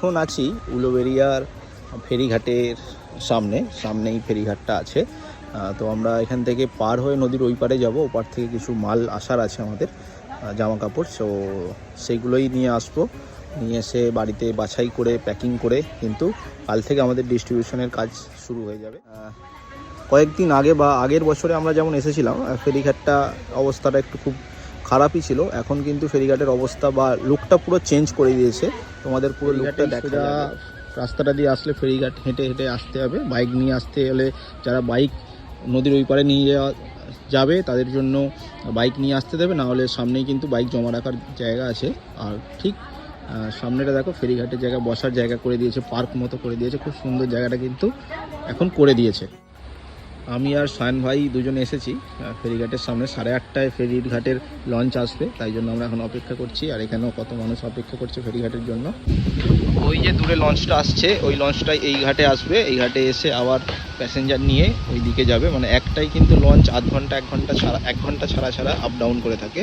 এখন আছি উলুবেড়িয়ার ফেরিঘাটের সামনেই ফেরিঘাটটা আছে। তো আমরা এখান থেকে পার হয়ে নদীর ওই পারে যাবো। ওপার থেকে কিছু মাল আসার আছে আমাদের, জামা কাপড়, সো সেইগুলোই নিয়ে আসবো। নিয়ে এসে বাড়িতে বাছাই করে প্যাকিং করে কিন্তু কাল থেকে আমাদের ডিস্ট্রিবিউশনের কাজ শুরু হয়ে যাবে। কয়েকদিন আগে বা আগের বছরে আমরা যেমন এসেছিলাম, ফেরিঘাটটা অবস্থাটা একটু খুব খারাপই ছিল। এখন কিন্তু ফেরিঘাটের অবস্থা বা লুকটা পুরো চেঞ্জ করে দিয়েছে। তোমাদের পুরো লুকটা দেখা যাবে। রাস্তাটা দিয়ে আসলে ফেরিঘাট হেঁটে হেঁটে আসতে হবে। বাইক নিয়ে আসতে হলে যারা বাইক নদীর ওই পারে নিয়ে যাবে তাদের জন্য বাইক নিয়ে আসতে দেবে, না হলে সামনেই কিন্তু বাইক জমা রাখার জায়গা আছে। আর ঠিক সামনেটা দেখো, ফেরিঘাটের জায়গা, বসার জায়গা করে দিয়েছে, পার্ক মতো করে দিয়েছে, খুব সুন্দর জায়গাটা কিন্তু এখন করে দিয়েছে। আমি আর সায়ন ভাই দুজনে এসেছি ফেরিঘাটের সামনে। 8:30টায় ফেরিঘাটের লঞ্চ আসবে, তাই জন্য আমরা এখন অপেক্ষা করছি। আর এখানেও কত মানুষ অপেক্ষা করছে ফেরিঘাটের জন্য। ওই যে দূরে লঞ্চটা আসছে, ওই লঞ্চটাই এই ঘাটে আসবে। এই ঘাটে এসে আবার প্যাসেঞ্জার নিয়ে ওই দিকে যাবে। মানে একটাই কিন্তু লঞ্চ 1 ঘন্টা ছাড়া আপ ডাউন করে থাকে।